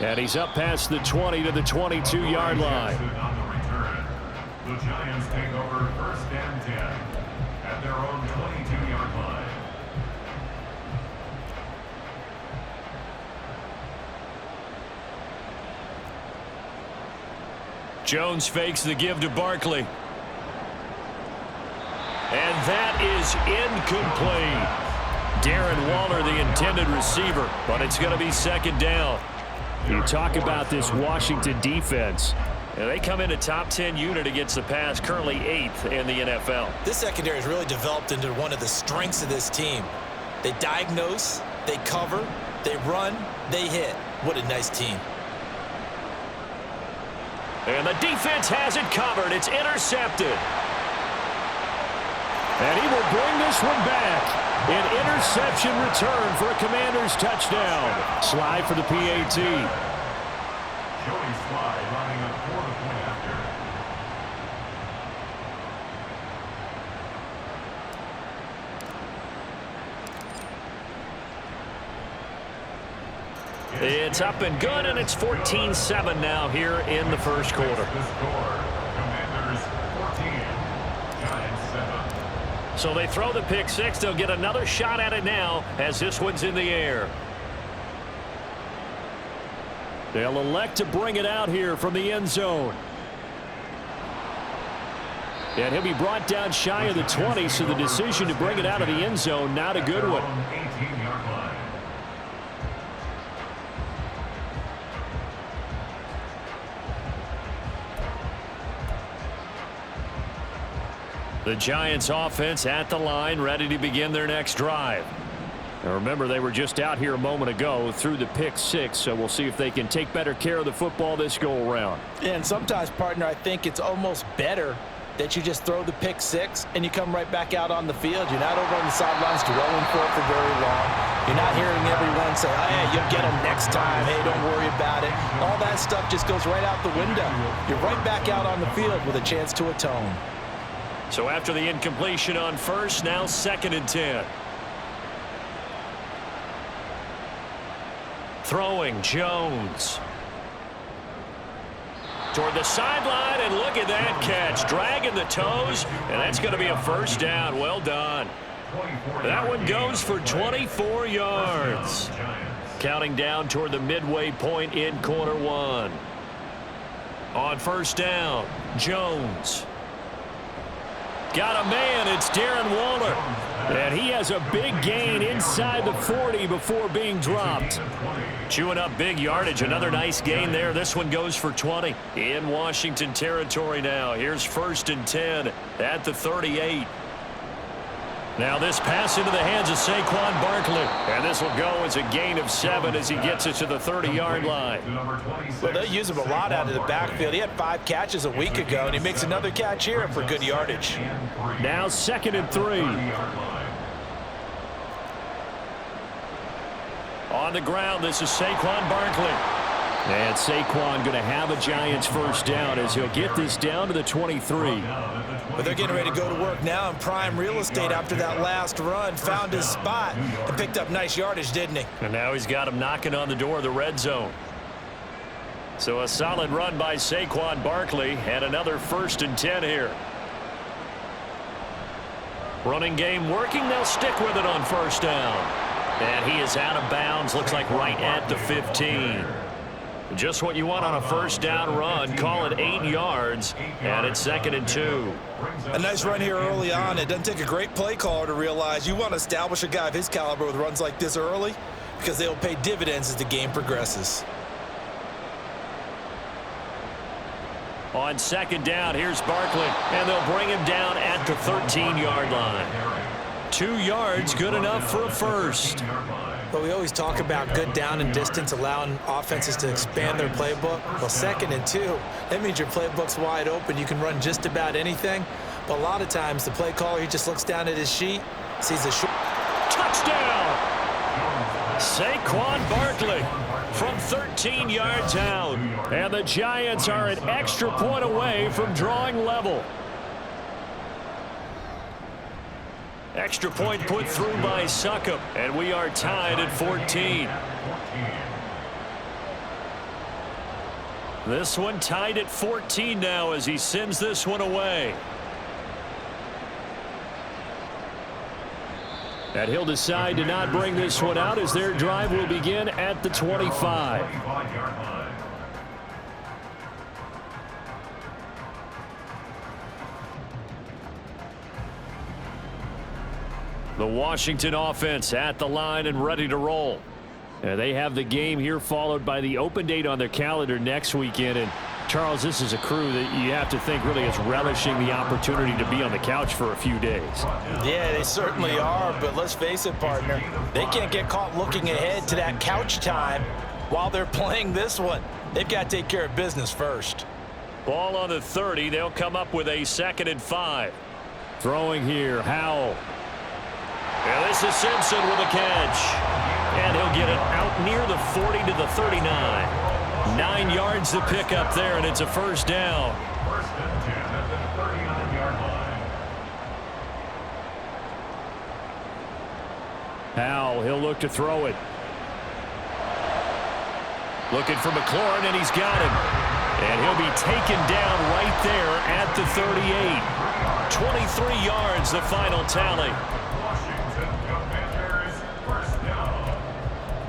And he's up past the 20 to the 22-yard line. The Giants take over 1st and 10 at their own 22-yard line. Jones fakes the give to Barkley. And that is incomplete. Darren Waller, the intended receiver, but it's going to be 2nd down. You talk about this Washington defense. And they come in a top 10 unit against the pass, currently 8th in the NFL. This secondary has really developed into one of the strengths of this team. They diagnose, they cover, they run, they hit. What a nice team. And the defense has it covered. It's intercepted. And he will bring this one back. An interception return for a Commanders touchdown. Slide for the PAT. Joey Slide lining up for the point after. It's up and good, and it's 14-7 now here in the first quarter. The score, Commanders 14, Giants 7. So they throw the pick six. They'll get another shot at it now as this one's in the air. They'll elect to bring it out here from the end zone. And he'll be brought down shy of the 20, so the decision to bring it out of the end zone, not a good one. 18-yard line. The Giants offense at the line, ready to begin their next drive. Now remember, they were just out here a moment ago through the pick six, so we'll see if they can take better care of the football this go-around. And sometimes, partner, I think it's almost better that you just throw the pick six and you come right back out on the field. You're not over on the sidelines dwelling for it for very long. You're not hearing everyone say, oh, hey, you'll get them next time. Hey, don't worry about it. All that stuff just goes right out the window. You're right back out on the field with a chance to atone. So after the incompletion on first, now 2nd and 10. Throwing Jones. Toward the sideline, and look at that catch. Dragging the toes, and that's going to be a 1st down. Well done. That one goes for 24 yards. Counting down toward the midway point in quarter one. On 1st down, Jones. Got a man. It's Darren Waller. And he has a big gain inside the 40 before being dropped. Chewing up big yardage. Another nice gain there. This one goes for 20 in Washington territory now. Here's 1st and 10 at the 38. Now this pass into the hands of Saquon Barkley. And this will go as a gain of 7 as he gets it to the 30-yard line. Well, they use him a lot out of the backfield. He had 5 catches a week ago, and he makes another catch here for good yardage. Now 2nd and 3. On the ground, this is Saquon Barkley. And Saquon going to have a Giants 1st down as he'll get this down to the 23. But they're getting ready to go to work now in prime real estate after that last run. Found his spot and picked up nice yardage, didn't he? And now he's got him knocking on the door of the red zone. So a solid run by Saquon Barkley and another 1st and 10 here. Running game working. They'll stick with it on 1st down. And he is out of bounds. Looks like right at the 15. Just what you want on a 1st down run. Call it 8 yards, and it's 2nd and 2. A nice run here early on. It doesn't take a great play caller to realize you want to establish a guy of his caliber with runs like this early because they'll pay dividends as the game progresses. On 2nd down, here's Barkley, and they'll bring him down at the 13-yard line. 2 yards, good enough for a 1st. But we always talk about good down and distance, allowing offenses to expand their playbook. Well, 2nd and 2, that means your playbook's wide open. You can run just about anything. But a lot of times, the play caller, he just looks down at his sheet, sees a short. Touchdown! Saquon Barkley from 13 yards out. And the Giants are an extra point away from drawing level. Extra point put through by Succop, and we are tied at 14. This one tied at 14 now as he sends this one away. And he'll decide to not bring this one out as their drive will begin at the 25. The Washington offense at the line and ready to roll. They have the game here followed by the open date on their calendar next weekend. And Charles, this is a crew that you have to think really is relishing the opportunity to be on the couch for a few days. Yeah, they certainly are, but let's face it, partner. They can't get caught looking ahead to that couch time while they're playing this one. They've got to take care of business first. Ball on the 30. They'll come up with a 2nd and 5. Throwing here, Howell. And this is Simpson with a catch. And he'll get it out near the 40 to the 39. 9 yards to pick up there, and it's a first down. First and 10 at the 39-yard line. Howell, he'll look to throw it. Looking for McLaurin, and he's got him. And he'll be taken down right there at the 38. 23 yards, the final tally. Washington Commanders first down.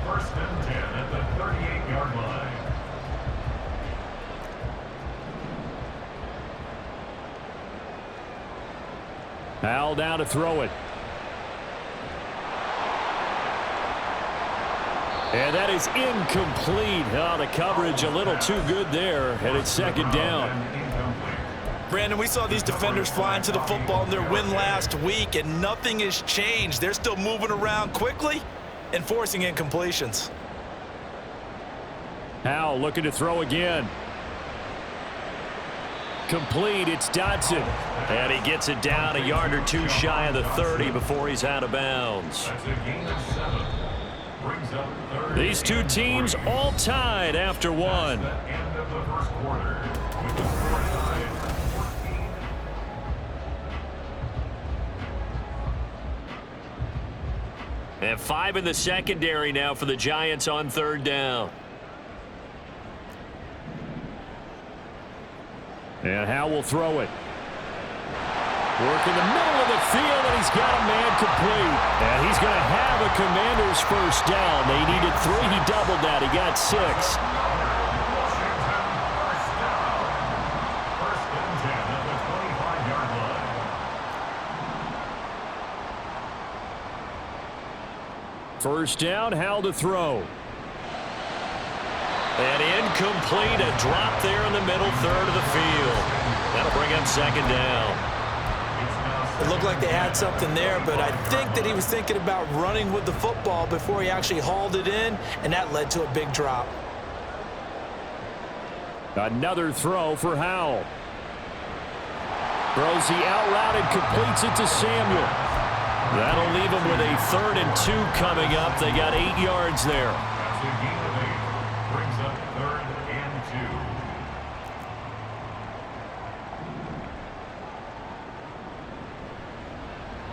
First and 10 at the 38-yard line. Howell down to throw it. And that is incomplete. Oh, the coverage a little too good there, and it's 2nd down. Brandon, we saw these defenders flying to the football in their win last week, and nothing has changed. They're still moving around quickly and forcing incompletions. Howell looking to throw again. Complete, it's Dotson. And he gets it down a yard or two shy of the 30 before he's out of bounds. That's a gain of 7. Brings up third. These two teams all tied after one. The end of the first quarter. With the score tied 14. And 5 in the secondary now for the Giants on 3rd down. And Howell will throw it. Work in the middle of the field, and he's got a man complete. And he's going to have a Commanders first down. They needed 3. He doubled that. He got 6. First and 10 at the 25-yard line. First down, Howell to throw. And incomplete, a drop there in the middle third of the field. That'll bring up 2nd down. It looked like they had something there, but I think that he was thinking about running with the football before he actually hauled it in, and that led to a big drop. Another throw for Howell. Throws the out route and completes it to Samuel. That'll leave him with a 3rd and 2 coming up. They got 8 yards there. That's a gain of 8. Brings up 3rd and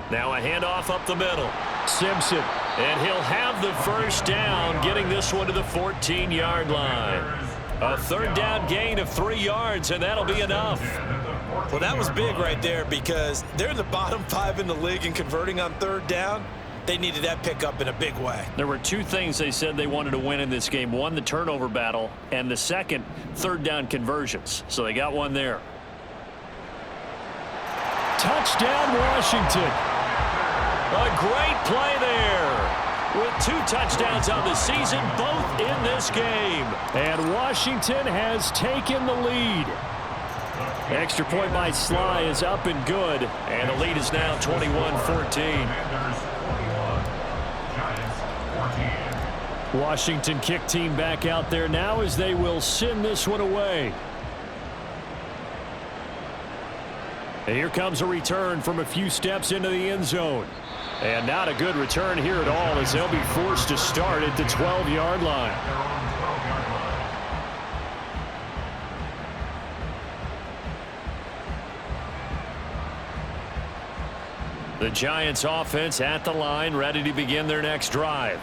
2. Now a handoff up the middle. Simpson. And he'll have the first down, getting this one to the 14-yard line. A 3rd down gain of 3 yards, and that'll be enough. Well, that was big right there because they're in the bottom 5 in the league and converting on 3rd down. They needed that pickup in a big way. There were 2 things they said they wanted to win in this game. One, the turnover battle, and the second, 3rd down conversions. So they got one there. Touchdown, Washington. A great play there. With 2 touchdowns on the season, both in this game. And Washington has taken the lead. Extra point by Sly is up and good. And the lead is now 21-14. Washington kick team back out there now as they will send this one away. And here comes a return from a few steps into the end zone. And not a good return here at all as they'll be forced to start at the 12-yard line. The Giants offense at the line, ready to begin their next drive.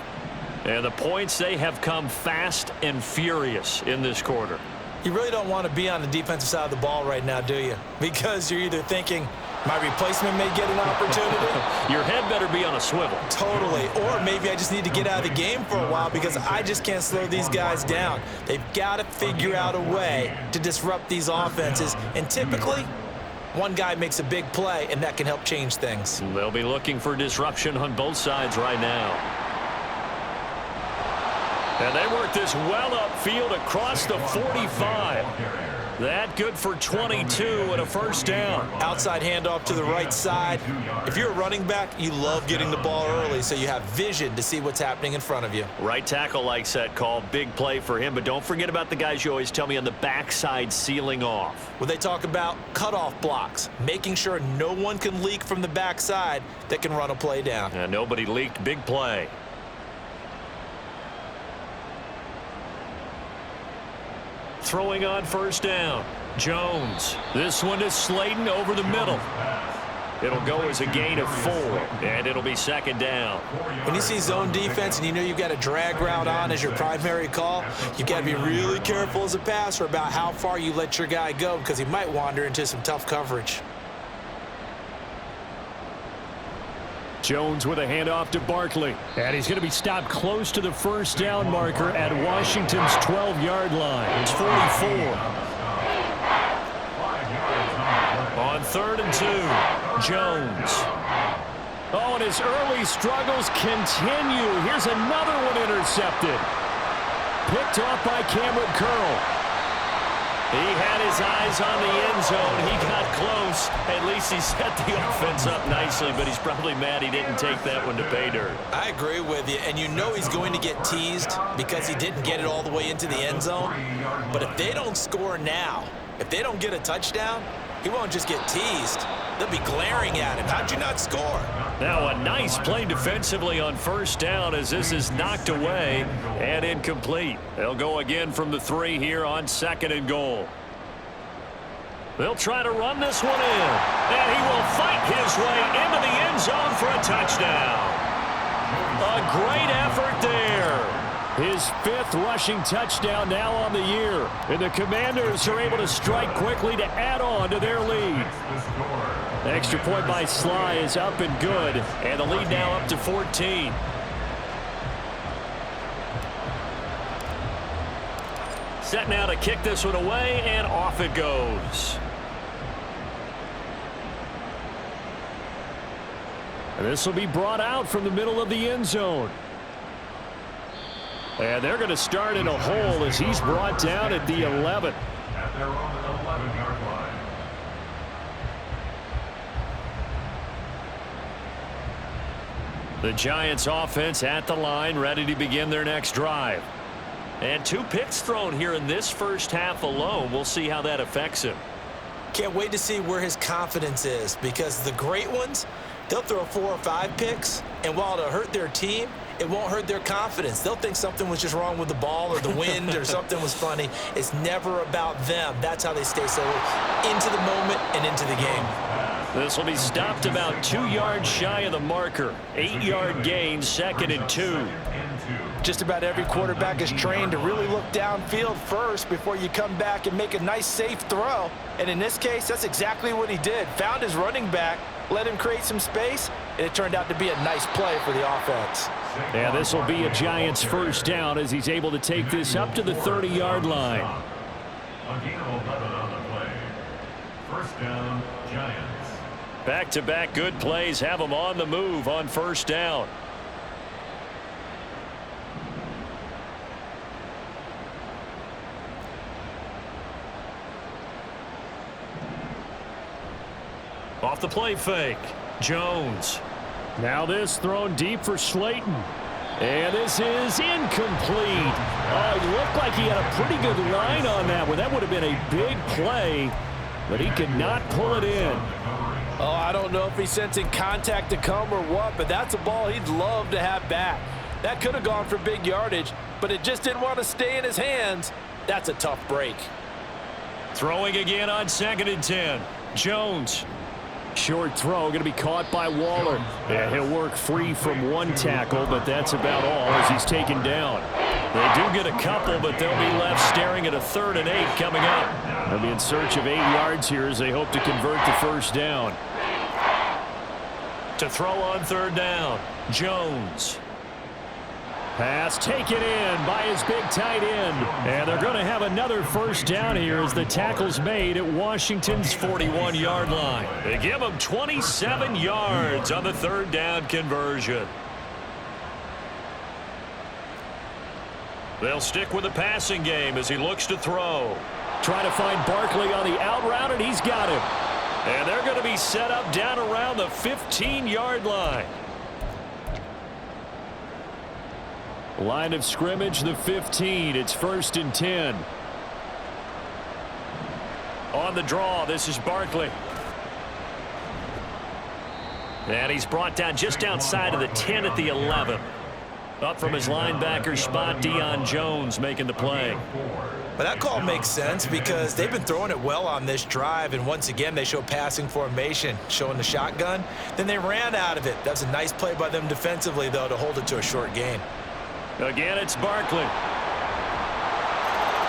And the points, they have come fast and furious in this quarter. You really don't want to be on the defensive side of the ball right now, do you? Because you're either thinking, my replacement may get an opportunity. Your head better be on a swivel. Totally. Or maybe I just need to get out of the game for a while because I just can't slow these guys down. They've got to figure out a way to disrupt these offenses. And typically, one guy makes a big play, and that can help change things. They'll be looking for disruption on both sides right now. And they work this well upfield across the 45. That good for 22 and a first down. Outside handoff to the right side. If you're a running back, you love getting the ball early so you have vision to see what's happening in front of you. Right tackle likes that call. Big play for him. But don't forget about the guys you always tell me on the backside sealing off. Well, they talk about cutoff blocks, making sure no one can leak from the backside that can run a play down. And nobody leaked. Big play. Throwing on first down. Jones. This one is Slayton over the middle. It'll go as a gain of 4, and it'll be second down. When you see zone defense and you know you've got a drag route on as your primary call, you've got to be really careful as a passer about how far you let your guy go because he might wander into some tough coverage. Jones with a handoff to Barkley. And he's going to be stopped close to the first down marker at Washington's 12-yard line. It's 44. On 3rd and 2, Jones. Oh, and his early struggles continue. Here's another one intercepted. Picked off by Cameron Curl. He had his eyes on the end zone. He got close. At least he set the offense up nicely, but he's probably mad he didn't take that one to pay dirt. I agree with you, and you know he's going to get teased because he didn't get it all the way into the end zone. But if they don't score now, if they don't get a touchdown, he won't just get teased. They'll be glaring at him. How'd you not score? Now a nice play defensively on first down as this is knocked away and incomplete. They'll go again from the 3 here on 2nd and goal. They'll try to run this one in. And he will fight his way into the end zone for a touchdown. A great effort there. His 5th rushing touchdown now on the year. And the Commanders are able to strike quickly to add on to their lead. The extra point by Sly is up and good. And the lead now up to 14. Set now to kick this one away, and off it goes. And this will be brought out from the middle of the end zone. And they're going to start in a hole as he's brought down at the 11. At their own 11-yard line. The Giants offense at the line, ready to begin their next drive. And 2 picks thrown here in this first half alone. We'll see how that affects him. Can't wait to see where his confidence is because the great ones, they'll throw 4 or 5 picks, and while it'll hurt their team, it won't hurt their confidence. They'll think something was just wrong with the ball or the wind or something was funny. It's never about them. That's how they stay so into the moment and into the game. This will be stopped about 2 yards shy of the marker. 8-yard gain, 2nd and 2. Just about every quarterback is trained to really look downfield first before you come back and make a nice, safe throw. And in this case, that's exactly what he did. Found his running back, let him create some space, and it turned out to be a nice play for the offense. Yeah, this will be a Giants first down as he's able to take this up to the 30-yard line. A gain of 11 on the play. First down, Giants. Back-to-back good plays have them on the move on first down. Off the play fake. Jones. Now this thrown deep for Slayton. And this is incomplete. Oh, it looked like he had a pretty good line on that one. That would have been a big play, but he could not pull it in. Oh, I don't know if he's sensing contact to come or what, but that's a ball he'd love to have back. That could have gone for big yardage, but it just didn't want to stay in his hands. That's a tough break. Throwing again on 2nd and 10. Jones. Short throw going to be caught by Waller. Yeah, he'll work free from one tackle, but that's about all as he's taken down. They do get a couple, but they'll be left staring at a 3rd and 8 coming up. They'll be in search of 8 yards here as they hope to convert the first down. To throw on 3rd down, Jones. Pass taken in by his big tight end. And they're going to have another first down here as the tackle's made at Washington's 41-yard line. They give him 27 yards on the 3rd down conversion. They'll stick with the passing game as he looks to throw. Trying to find Barkley on the out route, and he's got him. And they're going to be set up down around the 15-yard line. Line of scrimmage, the 15. It's 1st and 10. On the draw, this is Barkley. And he's brought down just outside of the 10 at the 11. Up from his linebacker spot, Deion Jones making the play. But that call makes sense because they've been throwing it well on this drive, and once again they show passing formation, showing the shotgun. Then they ran out of it. That's a nice play by them defensively, though, to hold it to a short gain. Again, it's Barkley.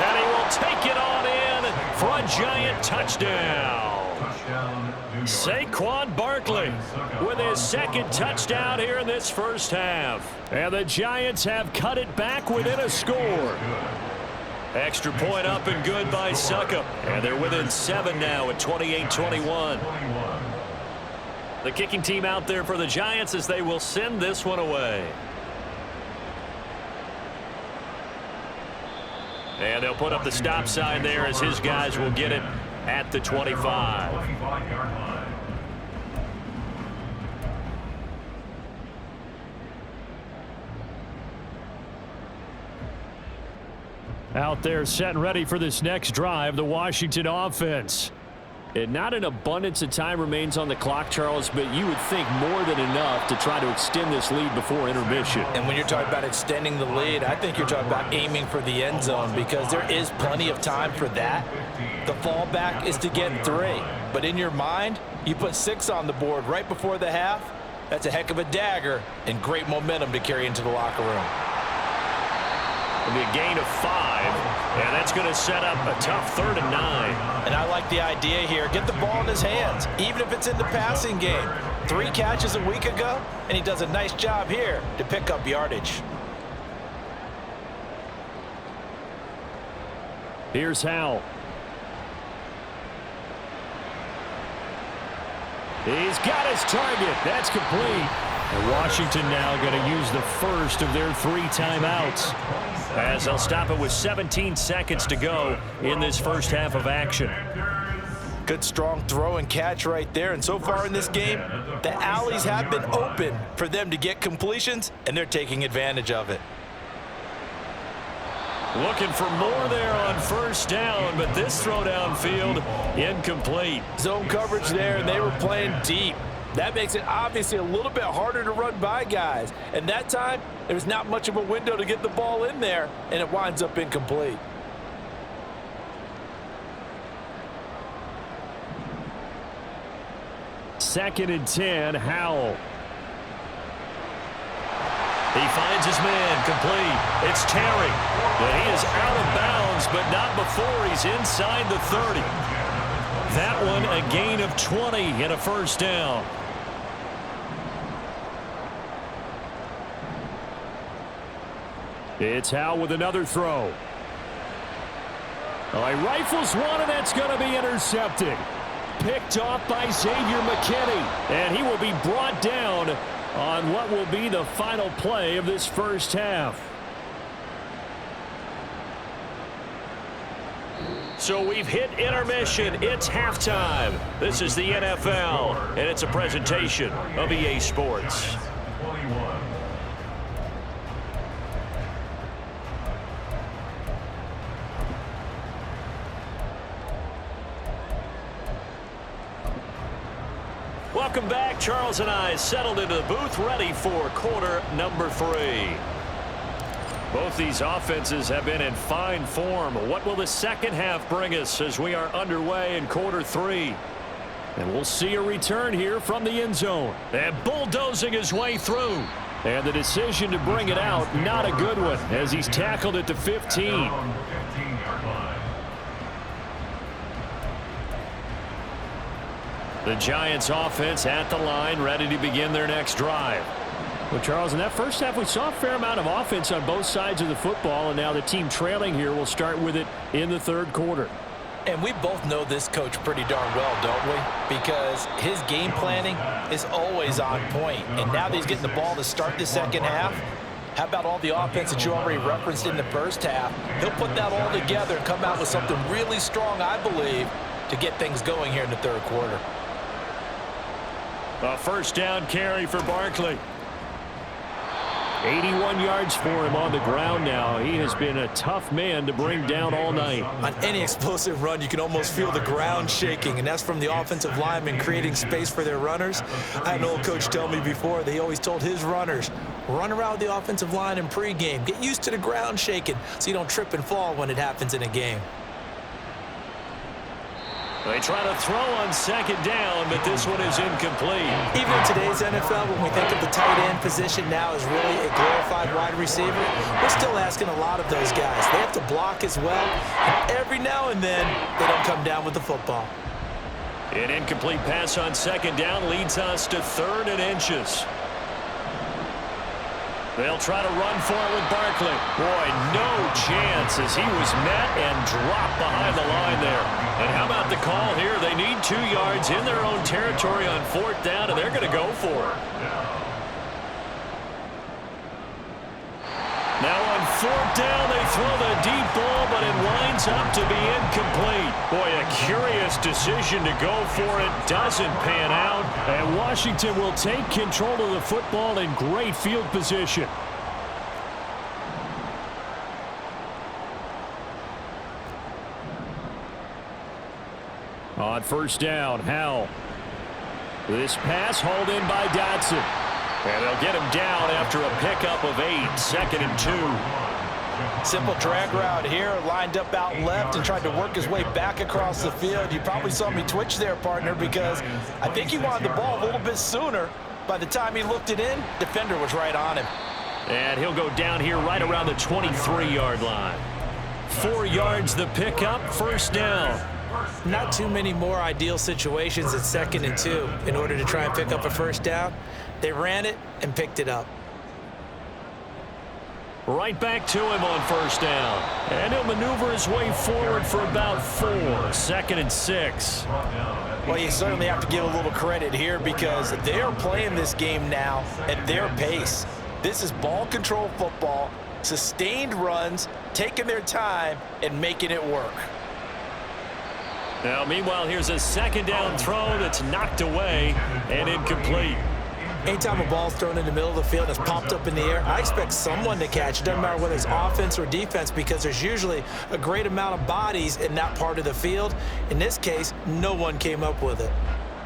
And he will take it on in for a giant touchdown. Saquon Barkley with his 2nd touchdown here in this first half. And the Giants have cut it back within a score. Extra point up and good by Succop. And they're within 7 now at 28-21. The kicking team out there for the Giants as they will send this one away. And they'll put up the stop sign there as his guys will get it at the 25. Out there set and ready for this next drive, the Washington offense. And not an abundance of time remains on the clock, Charles, but you would think more than enough to try to extend this lead before intermission. And when you're talking about extending the lead, I think you're talking about aiming for the end zone because there is plenty of time for that. The fallback is to get 3. But in your mind, you put 6 on the board right before the half. That's a heck of a dagger and great momentum to carry into the locker room. It'll be a gain of 5, and that's going to set up a tough 3rd and 9. And I like the idea here. Get the ball in his hands, even if it's in the passing game. 3 catches a week ago, and he does a nice job here to pick up yardage. Here's Howell. He's got his target. That's complete. And Washington now going to use the first of their 3 timeouts, as they'll stop it with 17 seconds to go in this first half of action. Good strong throw and catch right there. And so far in this game, the alleys have been open for them to get completions, and they're taking advantage of it. Looking for more there on 1st down, but this throw downfield incomplete. Zone coverage there, and they were playing deep. That makes it obviously a little bit harder to run by guys. And that time, there's not much of a window to get the ball in there, and it winds up incomplete. Second and 10, Howell. He finds his man, complete. It's Terry. But he is out of bounds, but not before he's inside the 30. That one a gain of 20 and a first down. It's Howell with another throw. Oh, he rifles one, and that's going to be intercepted. Picked off by Xavier McKinney. And he will be brought down on what will be the final play of this first half. So we've hit intermission. It's halftime. This is the NFL, and it's a presentation of EA Sports. Welcome back. Charles and I settled into the booth, ready for quarter number 3. Both these offenses have been in fine form. What will the second half bring us as we are underway in quarter 3? And we'll see a return here from the end zone. And bulldozing his way through. And the decision to bring it out, not a good one, as he's tackled at the 15. The Giants offense at the line, ready to begin their next drive. Well, Charles, in that first half, we saw a fair amount of offense on both sides of the football, and now the team trailing here will start with it in the third quarter. And we both know this coach pretty darn well, don't we? Because his game planning is always on point. And now that he's getting the ball to start the second half, how about all the offense that you already referenced in the first half? He'll put that all together and come out with something really strong, I believe, to get things going here in the third quarter. A first down carry for Barkley. 81 yards for him on the ground now. He has been a tough man to bring down all night. On any explosive run, you can almost feel the ground shaking, and that's from the offensive linemen creating space for their runners. I had an old coach tell me before that he always told his runners, run around the offensive line in pregame. Get used to the ground shaking so you don't trip and fall when it happens in a game. They try to throw on second down, but this one is incomplete. Even in today's NFL, when we think of the tight end position now as really a glorified wide receiver, we're still asking a lot of those guys. They have to block as well, and every now and then they don't come down with the football. An incomplete pass on second down leads us to 3rd and inches. They'll try to run for it with Barkley. Boy, no chance as he was met and dropped behind the line there. And how about the call here? They need 2 yards in their own territory on 4th down, and they're going to go for it. Now on 4th down, they throw the deep ball, but it winds up to be incomplete. Boy, a curious decision to go for it. Doesn't pan out. And Washington will take control of the football in great field position. On first down, Howell. This pass hauled in by Dotson. And they'll get him down after a pickup of 8, 2nd and 2. Simple drag route here, lined up out left and tried to work his way back across the field. You probably saw me twitch there, partner, because I think he wanted the ball a little bit sooner. By the time he looked it in, defender was right on him. And he'll go down here right around the 23-yard line. 4 yards the pickup, first down. Not too many more ideal situations at 2nd and 2 in order to try and pick up a first down. They ran it and picked it up. Right back to him on first down. And he'll maneuver his way forward for about 4, 2nd and 6. Well, you certainly have to give a little credit here because they are playing this game now at their pace. This is ball control football, sustained runs, taking their time and making it work. Now, meanwhile, here's a 2nd down throw that's knocked away and incomplete. Anytime a ball's thrown in the middle of the field and it's popped up in the air, I expect someone to catch. It doesn't matter whether it's offense or defense because there's usually a great amount of bodies in that part of the field. In this case, no one came up with it.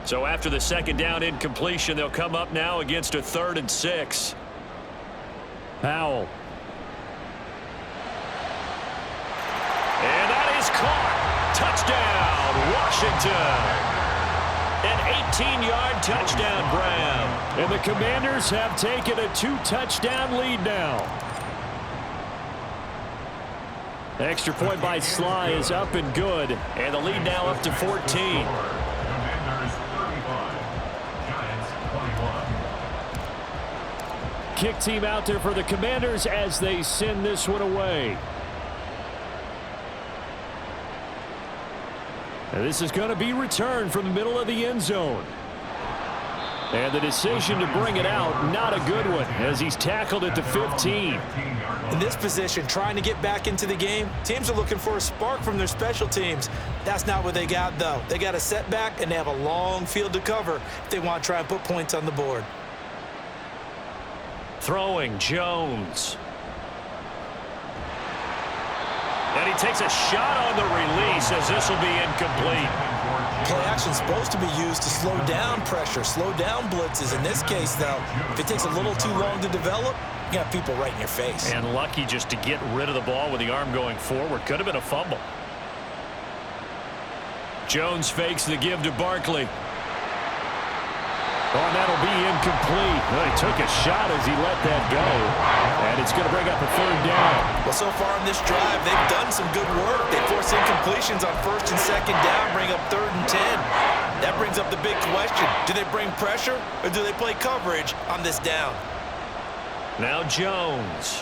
So after the 2nd down incompletion, they'll come up now against a 3rd and 6. Powell. And that is caught. Touchdown, Washington. An 18-yard touchdown grab. And the Commanders have taken a 2-touchdown lead now. Extra point by Sly is up and good. And the lead now up to 14. Commanders 35, Giants 21. Kick team out there for the Commanders as they send this one away. And this is going to be returned from the middle of the end zone. And the decision to bring it out, not a good one, as he's tackled at the 15. In this position, trying to get back into the game, teams are looking for a spark from their special teams. That's not what they got, though. They got a setback, and they have a long field to cover if they want to try and put points on the board. Throwing, Jones. And he takes a shot on the release as this will be incomplete. Play action is supposed to be used to slow down pressure, slow down blitzes. In this case, though, if it takes a little too long to develop, you got people right in your face. And lucky just to get rid of the ball with the arm going forward. Could have been a fumble. Jones fakes the give to Barkley. Oh, and that'll be incomplete. Well, he took a shot as he let that go. And it's going to bring up a third down. Well, so far in this drive, they've done some good work. They force incompletions on first and second down, bring up 3rd and 10. That brings up the big question. Do they bring pressure or do they play coverage on this down? Now Jones.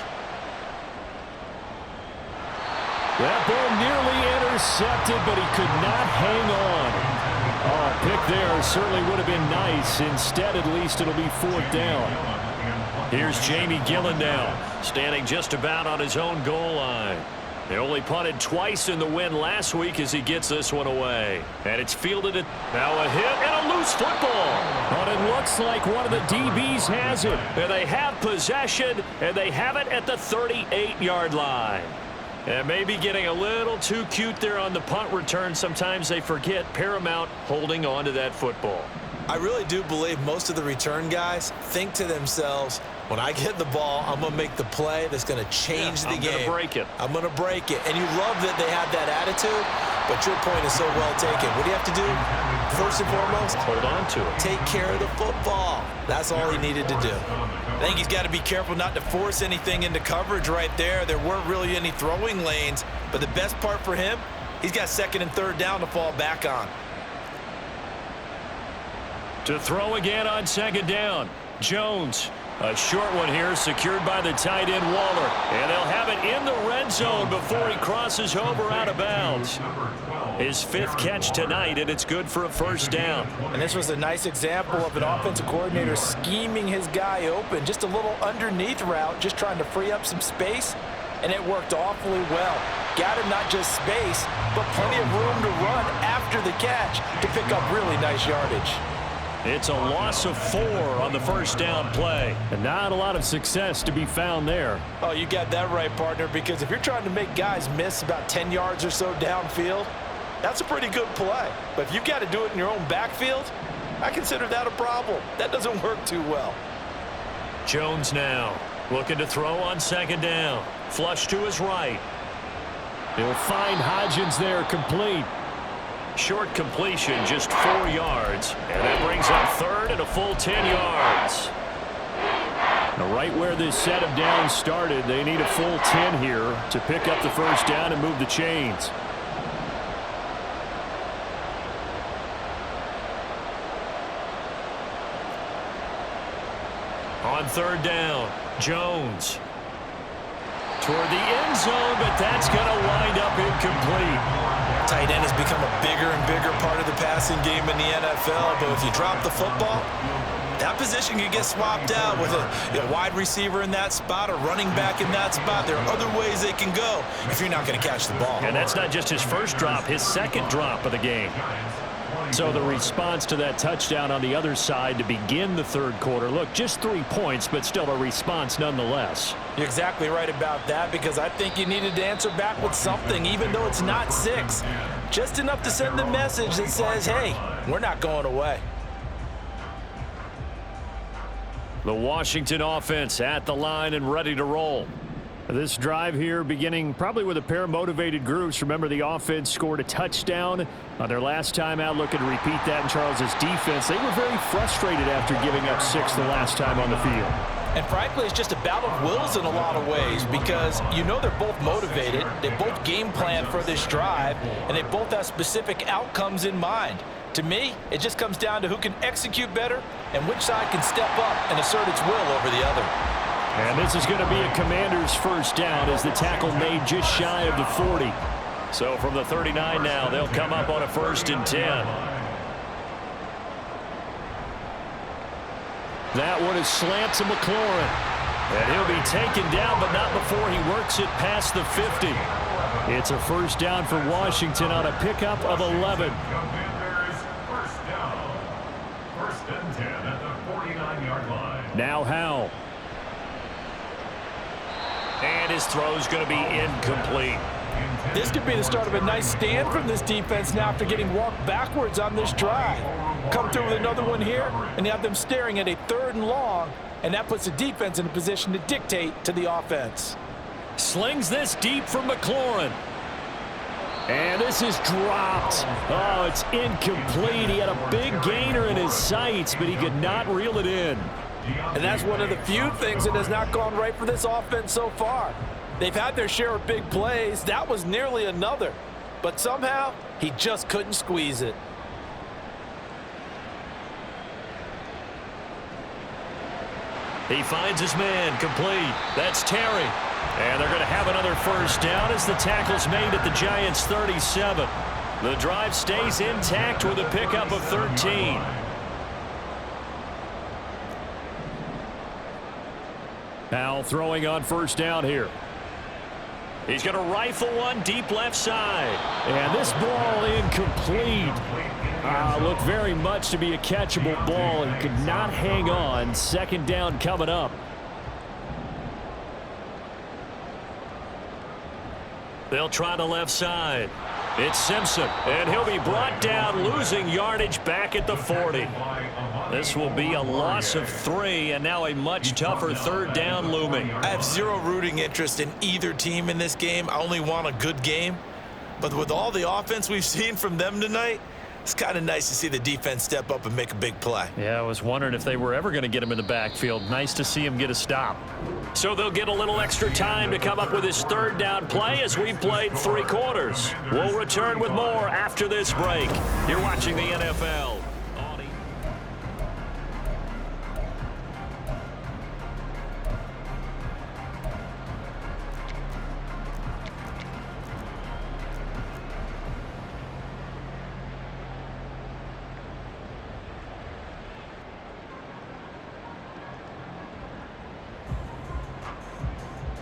That ball nearly intercepted, but he could not hang on. Oh, pick there certainly would have been nice. Instead, at least it'll be 4th down. Here's Jamie Gillen now, standing just about on his own goal line. They only punted twice in the win last week as he gets this one away. And it's fielded at now a hit and a loose football. But it looks like one of the DBs has it. And they have possession, and they have it at the 38-yard line. And maybe getting a little too cute there on the punt return. Sometimes they forget paramount holding on to that football. I really do believe most of the return guys think to themselves, when I get the ball, I'm going to make the play that's going to change the game. I'm going to break it. I'm going to break it. And you love that they have that attitude, but your point is so well taken. What do you have to do? First and foremost, hold on to it. Take care of the football. That's all he needed to do. I think he's got to be careful not to force anything into coverage right there. There weren't really any throwing lanes, but the best part for him, he's got 2nd and 3rd down to fall back on. To throw again on 2nd down. Jones. A short one here, secured by the tight end Waller. And they'll have it in the red zone before he crosses over out of bounds. His 5th catch tonight, and it's good for a 1st down. And this was a nice example of an offensive coordinator scheming his guy open. Just a little underneath route, just trying to free up some space, and it worked awfully well. Got him not just space, but plenty of room to run after the catch to pick up really nice yardage. It's a loss of 4 on the 1st down play. And not a lot of success to be found there. Oh, you got that right, partner, because if you're trying to make guys miss about 10 yards or so downfield, that's a pretty good play. But if you've got to do it in your own backfield, I consider that a problem. That doesn't work too well. Jones now looking to throw on 2nd down. Flush to his right. He'll find Hodgins there, complete. Short completion, just 4 yards. And that brings up 3rd and a full 10 yards. Now right where this set of downs started, they need a full 10 here to pick up the 1st down and move the chains. On 3rd down, Jones. Toward the end zone, but that's going to wind up incomplete. Tight end has become a bigger and bigger part of the passing game in the NFL, but if you drop the football, that position can get swapped out with a wide receiver in that spot, a running back in that spot. There are other ways they can go if you're not going to catch the ball. And that's not just his 1st drop, his 2nd drop of the game. So the response to that touchdown on the other side to begin the 3rd quarter. Look, just 3 points, but still a response nonetheless. You're exactly right about that, because I think you needed to answer back with something, even though it's not 6. Just enough to send the message that says, hey, we're not going away. The Washington offense at the line and ready to roll. This drive here beginning probably with a pair of motivated groups. Remember, the offense scored a touchdown on their last time out. Looking to repeat that in Charles's defense. They were very frustrated after giving up 6 the last time on the field. And frankly, it's just a battle of wills in a lot of ways, because you know they're both motivated. They both game plan for this drive, and they both have specific outcomes in mind. To me, it just comes down to who can execute better and which side can step up and assert its will over the other. And this is going to be a Commander's 1st down as the tackle made just shy of the 40. So from the 39 now, they'll come up on a 1st and 10. That one is slant to McLaurin. And he'll be taken down, but not before he works it past the 50. It's a 1st down for Washington on a pickup of 11. Commanders 1st down. 1st and 10 at the 49-yard line. Now Howell. And his throw's going to be incomplete. This could be the start of a nice stand from this defense now after getting walked backwards on this drive. Come through with another one here, and you have them staring at a 3rd and long, and that puts the defense in a position to dictate to the offense. Slings this deep from McLaurin. And this is dropped. Oh, it's incomplete. He had a big gainer in his sights, but he could not reel it in. And that's one of the few things that has not gone right for this offense so far. They've had their share of big plays. That was nearly another. But somehow, he just couldn't squeeze it. He finds his man, complete. That's Terry. And they're going to have another first down as the tackle's made at the Giants' 37. The drive stays intact with a pickup of 13. Now throwing on first down here. He's going to rifle one deep left side. And this ball incomplete. Looked very much to be a catchable ball and could not hang on. Second down coming up. They'll try the left side. It's Simpson, and he'll be brought down, losing yardage back at the 40. This will be a loss of 3, and now a much tougher third down looming. I have zero rooting interest in either team in this game. I only want a good game. But with all the offense we've seen from them tonight, it's kind of nice to see the defense step up and make a big play. Yeah, I was wondering if they were ever going to get him in the backfield. Nice to see him get a stop. So they'll get a little extra time to come up with his third down play as we've played 3 quarters. We'll return with more after this break. You're watching the NFL.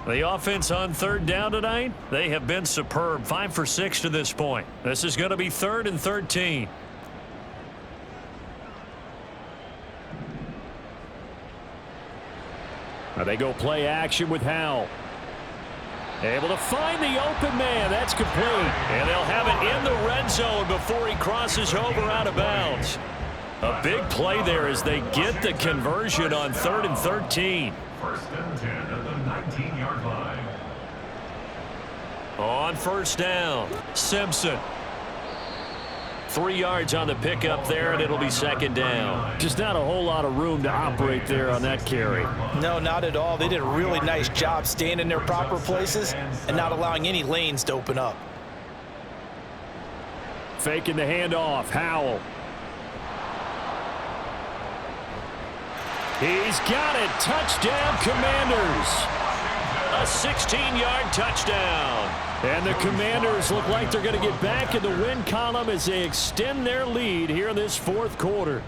The offense on third down tonight, they have been superb. 5 for 6 to this point. This is going to be 3rd and 13. Now they go play action with Howell. Able to find the open man. That's complete. And they'll have it in the red zone before he crosses over out of bounds. A big play there as they get the conversion on 3rd and 13. 1st and 10 at the 19-yard line. On first down, Simpson. 3 yards on the pickup there, and it'll be 2nd down. Just not a whole lot of room to operate there on that carry. No, not at all. They did a really nice job staying in their proper places and not allowing any lanes to open up. Faking the handoff, Howell. He's got it. Touchdown, Commanders. A 16-yard touchdown. And the Commanders look like they're going to get back in the win column as they extend their lead here in this 4th quarter.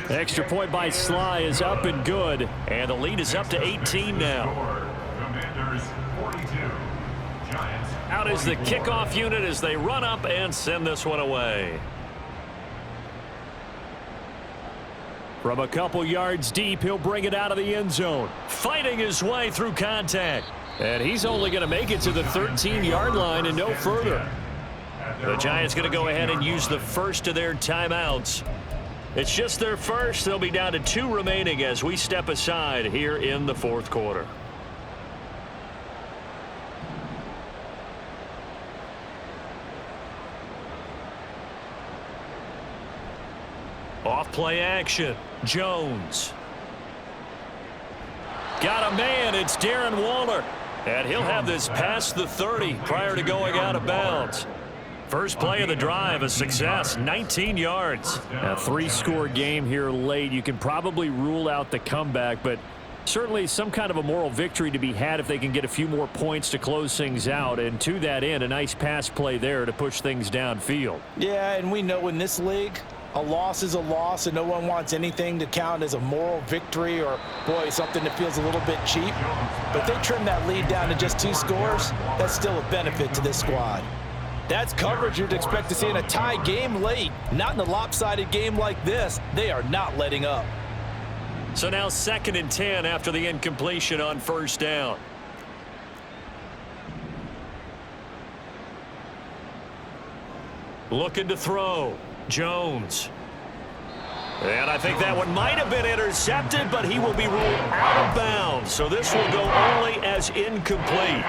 Extra point by Sly is up and good. And the lead is up to 18 now. Commanders 42. Giants Out is the kickoff unit as they run up and send this one away. From a couple yards deep, he'll bring it out of the end zone. Fighting his way through contact. And he's only going to make it to the 13-yard line and no further. The Giants going to go ahead and use the first of their timeouts. It's just their first. They'll be down to 2 remaining as we step aside here in the 4th quarter. Off play action. Jones. Got a man. It's Darren Waller. And he'll have this past the 30 prior to going out of bounds. First play of the drive, a success, 19 yards. A 3-score game here late. You can probably rule out the comeback, but certainly some kind of a moral victory to be had if they can get a few more points to close things out. And to that end, a nice pass play there to push things downfield. Yeah, and we know in this league, a loss is a loss, and no one wants anything to count as a moral victory or, boy, something that feels a little bit cheap. But if they trim that lead down to just 2 scores, that's still a benefit to this squad. That's coverage you'd expect to see in a tie game late. Not in a lopsided game like this. They are not letting up. So now 2nd and 10 after the incompletion on first down. Looking to throw. Jones. And I think that one might have been intercepted, but he will be ruled out of bounds. So this will go only as incomplete.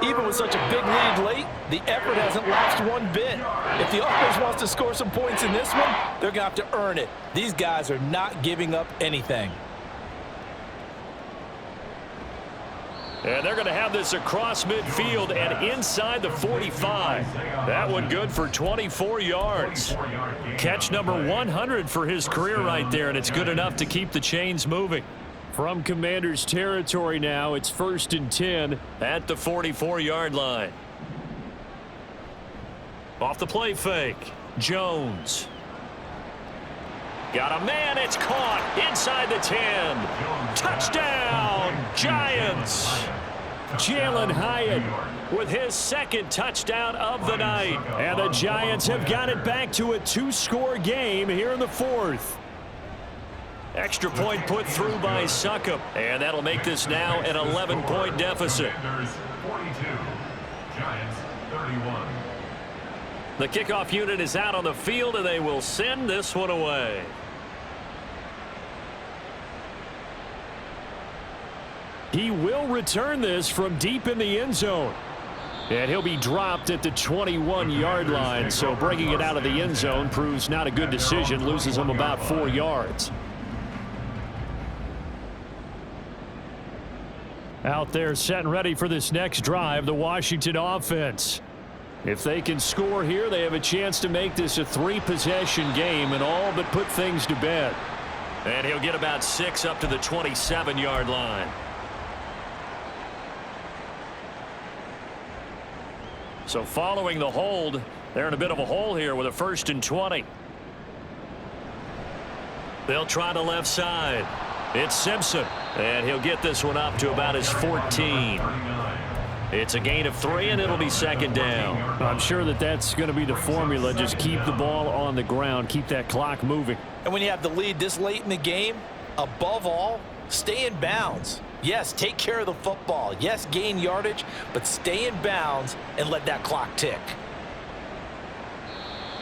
Even with such a big lead late, the effort hasn't lapsed one bit. If the offense wants to score some points in this one, they're going to have to earn it. These guys are not giving up anything. And they're going to have this across midfield and inside the 45. That one good for 24 yards. Catch number 100 for his career right there, and it's good enough to keep the chains moving. From Commander's territory now, it's 1st and 10 at the 44-yard line. Off the play fake, Jones. Got a man, it's caught inside the 10. Touchdown, Giants. Jalen Hyatt with his second touchdown of the night. And the Giants have got it back to a 2-score game here in the 4th. Extra point put through by Succop, and that'll make this now an 11-point deficit. 42, Giants 31. The kickoff unit is out on the field, and they will send this one away. He will return this from deep in the end zone. And he'll be dropped at the 21-yard line, so bringing it out of the end zone proves not a good decision, loses him about 4 yards. Out there set and ready for this next drive, the Washington offense. If they can score here, they have a chance to make this a 3-possession game and all but put things to bed. And he'll get about 6 up to the 27-yard line. So following the hold, they're in a bit of a hole here with a 1st and 20. They'll try the left side. It's Simpson, and he'll get this one up to about his 14. It's a gain of 3, and it'll be 2nd down. I'm sure that's going to be the formula. Just keep the ball on the ground, keep that clock moving. And when you have the lead this late in the game, above all, stay in bounds. Yes, take care of the football. Yes, gain yardage, but stay in bounds and let that clock tick.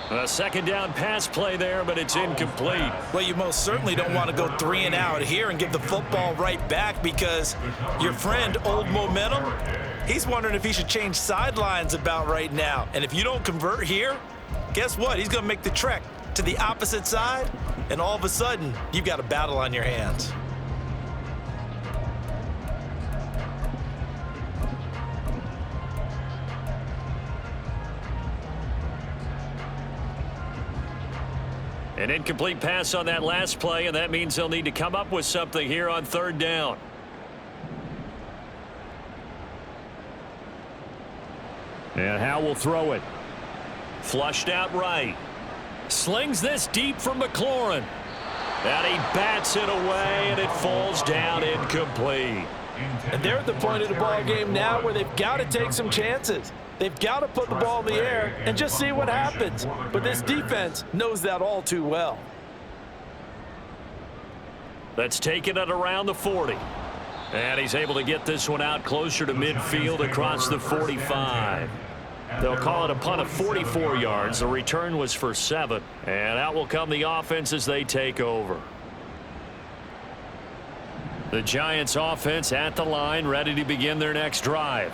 A 2nd down pass play there, but it's incomplete. Well, you most certainly don't want to go 3 and out here and give the football right back, because your friend, Old Momentum, he's wondering if he should change sidelines about right now. And if you don't convert here, guess what? He's going to make the trek to the opposite side, and all of a sudden, you've got a battle on your hands. An incomplete pass on that last play, and that means they'll need to come up with something here on 3rd down. And Howe will throw it. Flushed out right. Slings this deep from McLaurin. And he bats it away, and it falls down incomplete. And they're at the point of the ball game now where they've got to take some chances. They've got to put the ball in the air and just see what happens. But this defense knows that all too well. That's taken it around the 40. And he's able to get this one out closer to midfield across the 45. They'll call it a punt of 44 yards. The return was for 7. And out will come the offense as they take over. The Giants offense at the line, ready to begin their next drive.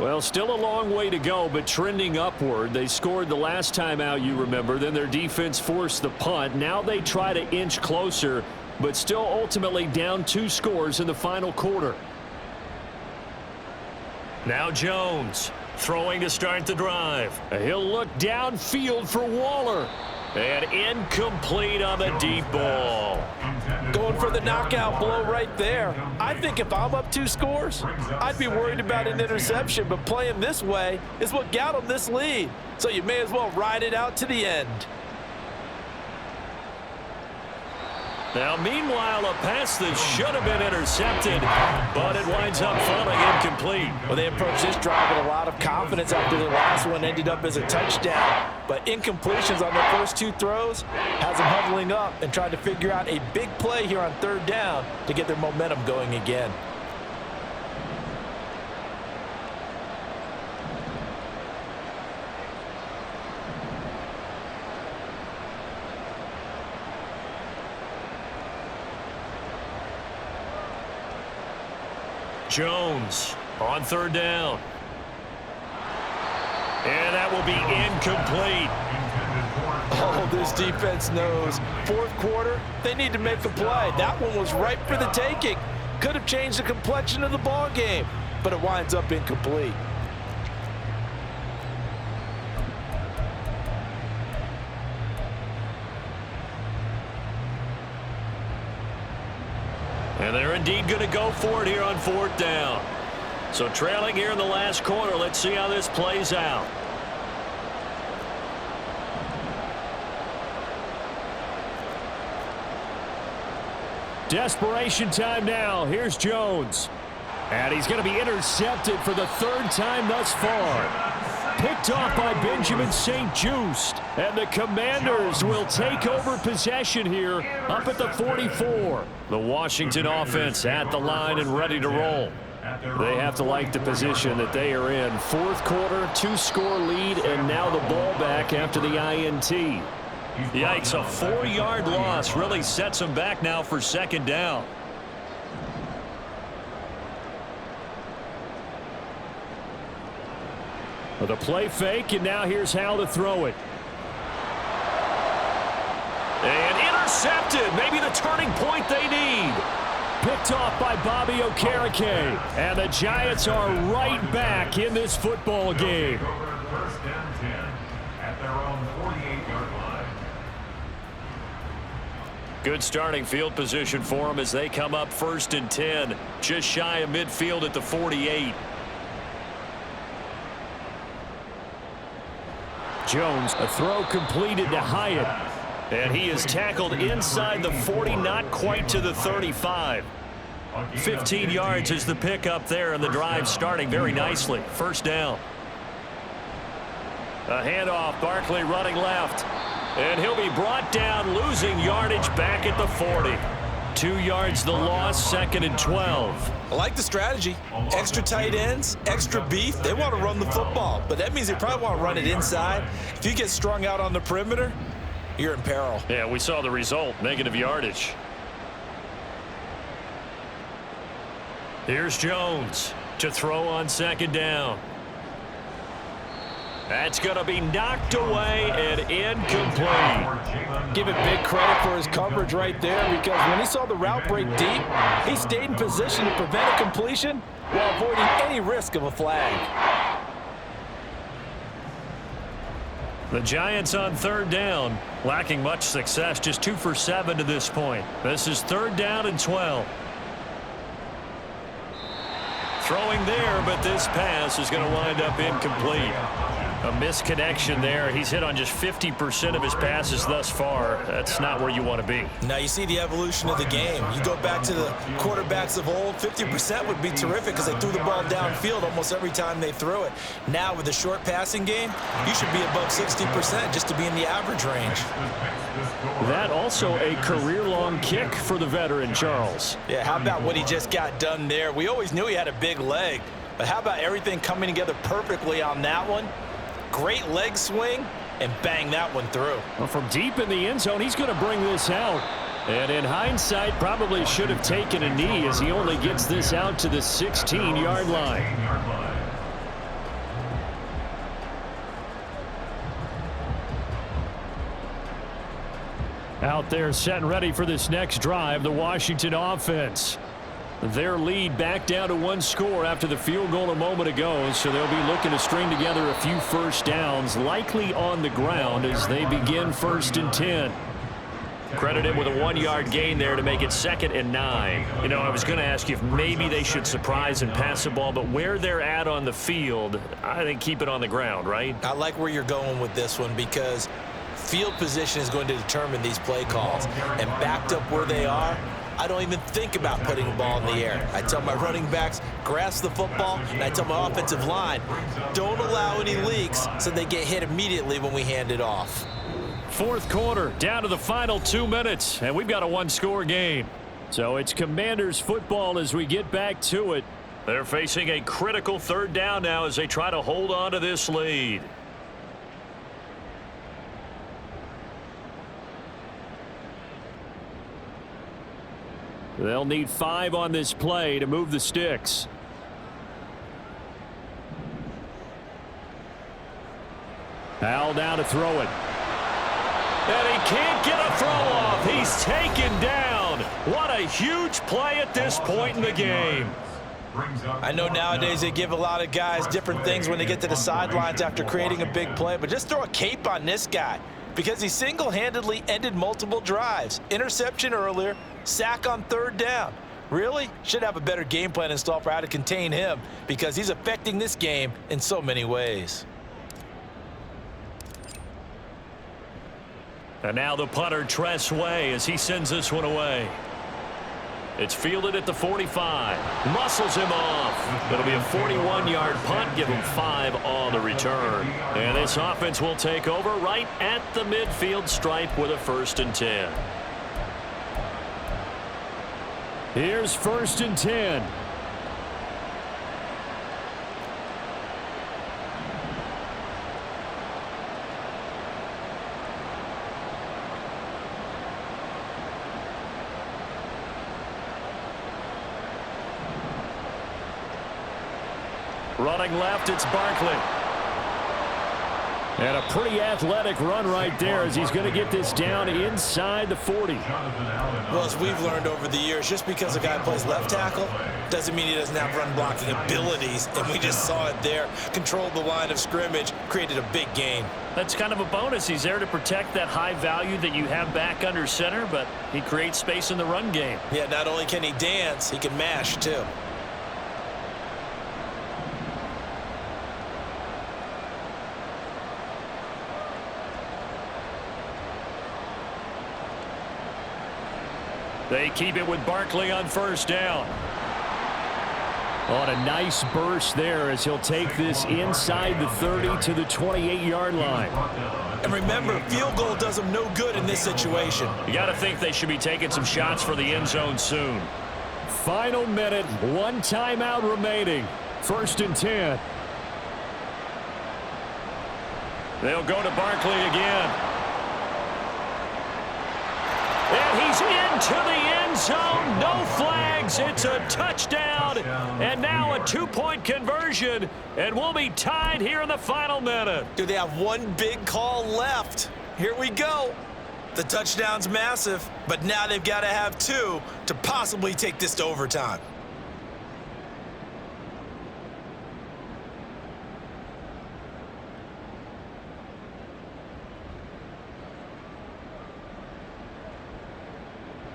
Well, still a long way to go, but trending upward. They scored the last time out, you remember. Then their defense forced the punt. Now they try to inch closer, but still ultimately down 2 scores in the final quarter. Now Jones throwing to start the drive. He'll look downfield for Waller. And incomplete on the deep ball. Going for the knockout blow right there. I think if I'm up 2 scores, I'd be worried about an interception, but playing this way is what got them this lead. So you may as well ride it out to the end. Now, meanwhile, a pass that should have been intercepted, but it winds up falling incomplete. Well, they approached this drive with a lot of confidence after their last one ended up as a touchdown. But incompletions on their first 2 throws has them huddling up and trying to figure out a big play here on 3rd down to get their momentum going again. Jones on 3rd down. will be incomplete. Oh, this defense knows. Fourth quarter, they need to make a play. That one was ripe for the taking. Could have changed the complexion of the ball game, but it winds up incomplete. And they're indeed going to go for it here on fourth down. So trailing here in the last quarter, let's see how this plays out. Desperation time now. Here's Jones. And he's going to be intercepted for the third time thus far. Picked off by Benjamin St-Juste. And the Commanders will take over possession here up at the 44. The Washington offense at the line and ready to roll. They have to like the position that they are in. Fourth quarter, 2-score lead, and now the ball back after the INT. Yikes, a 4-yard loss really sets them back now for second down. With a play fake, and now here's how to throw it. And intercepted, maybe the turning point they need. Picked off by Bobby Okereke. And the Giants are right back in this football game. First down 10 at their own 48-yard line. Good starting field position for them as they come up first and 10. Just shy of midfield at the 48. Jones, a throw completed to Hyatt. And he is tackled inside the 40, not quite to the 35. 15 yards is the pickup there, and the drive starting very nicely. First down. A handoff, Barkley running left. And he'll be brought down, losing yardage back at the 40. 2 yards the loss, second and 12. I like the strategy. Extra tight ends, extra beef. They want to run the football, but that means they probably want to run it inside. If you get strung out on the perimeter, you're in peril. Yeah, we saw the result, negative yardage. Here's Jones to throw on second down. That's going to be knocked away and incomplete. Give it big credit for his coverage right there, because when he saw the route break deep, he stayed in position to prevent a completion while avoiding any risk of a flag. The Giants on third down, lacking much success, just 2 for 7 to this point. This is third down and 12. Throwing there, but this pass is going to wind up incomplete. A misconnection there. He's hit on just 50% of his passes thus far. That's not where you want to be. Now you see the evolution of the game. You go back to the quarterbacks of old, 50% would be terrific because they threw the ball downfield almost every time they threw it. Now with the short passing game, you should be above 60% just to be in the average range. That also a career-long kick for the veteran, Charles. Yeah, how about what he just got done there? We always knew he had a big leg, but how about everything coming together perfectly on that one? Great leg swing, and bang that one through. Well, from deep in the end zone, he's going to bring this out. And in hindsight, probably should have taken a knee as he only gets this out to the 16-yard line. Out there set and ready for this next drive, the Washington offense. Their lead back down to 1 score after the field goal a moment ago, so they'll be looking to string together a few first downs, likely on the ground as they begin first and 10. Credit him with a 1-yard gain there to make it second and 9. You know, I was going to ask you if maybe they should surprise and pass the ball, but where they're at on the field, I think keep it on the ground, right? I like where you're going with this one because field position is going to determine these play calls. And backed up where they are, I don't even think about putting the ball in the air. I tell my running backs, grasp the football, and I tell my offensive line, don't allow any leaks so they get hit immediately when we hand it off. Fourth quarter, down to the final 2 minutes, and we've got a 1-score game. So it's Commanders football as we get back to it. They're facing a critical third down now as they try to hold on to this lead. They'll need 5 on this play to move the sticks. Al now to throw it. And he can't get a throw off. He's taken down. What a huge play at this point in the game. I know nowadays they give a lot of guys different things when they get to the sidelines after creating a big play, but just throw a cape on this guy because he single-handedly ended multiple drives. Interception earlier, sack on third down. Really? Should have a better game plan installed for how to contain him because he's affecting this game in so many ways. And now the punter, Tress Way, as he sends this one away. It's fielded at the 45. Muscles him off. It'll be a 41-yard punt. Give him 5 on the return. And this offense will take over right at the midfield stripe with a 1st and 10. Here's 1st and 10. Running left, it's Barkley. And a pretty athletic run right there as he's going to get this down inside the 40. Well, as we've learned over the years, just because a guy plays left tackle doesn't mean he doesn't have run blocking abilities. And we just saw it there. Controlled the line of scrimmage, created a big gain. That's kind of a bonus. He's there to protect that high value that you have back under center, but he creates space in the run game. Yeah, not only can he dance, he can mash too. They keep it with Barkley on 1st down. On a nice burst there as he'll take this inside the 30 to the 28-yard line. And remember, field goal does them no good in this situation. You got to think they should be taking some shots for the end zone soon. Final minute, 1 timeout remaining. 1st and 10. They'll go to Barkley again. And he's into the end zone. No flags. It's a touchdown. And now a 2-point conversion. And we'll be tied here in the final minute. Do they have one big call left? Here we go. The touchdown's massive, but now they've got to have 2 to possibly take this to overtime.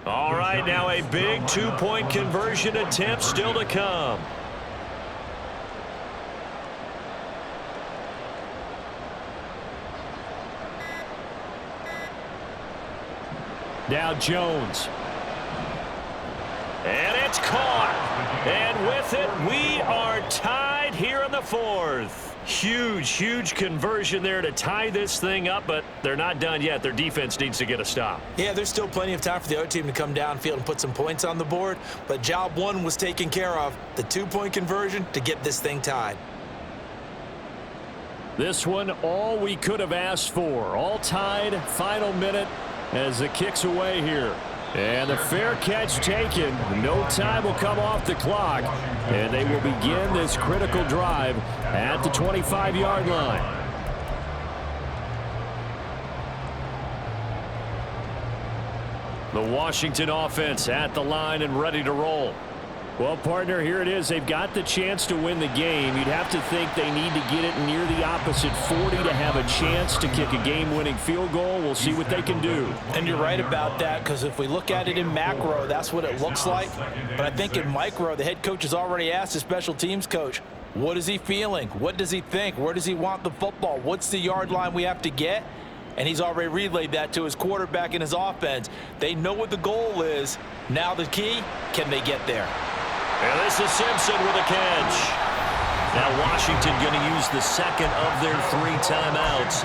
All right, now a big 2-point conversion attempt still to come. Now Jones. And it's caught. And with it, we are tied here in the 4th. Huge conversion there to tie this thing up, but they're not done yet. Their defense needs to get a stop. Yeah, there's still plenty of time for the other team to come downfield and put some points on the board, but job 1 was taken care of. The 2-point conversion to get this thing tied. This one, all we could have asked for. All tied, final minute as it kicks away here. And the fair catch taken. No time will come off the clock. And they will begin this critical drive at the 25-yard line. The Washington offense at the line and ready to roll. Well, partner, here it is. They've got the chance to win the game. You'd have to think they need to get it near the opposite 40 to have a chance to kick a game-winning field goal. We'll see what they can do. And you're right about that, because if we look at it in macro, that's what it looks like. But I think in micro, the head coach has already asked the special teams coach, what is he feeling? What does he think? Where does he want the football? What's the yard line we have to get? And he's already relayed that to his quarterback and his offense. They know what the goal is. Now the key, can they get there? And this is Simpson with a catch. Now Washington going to use the second of their 3 timeouts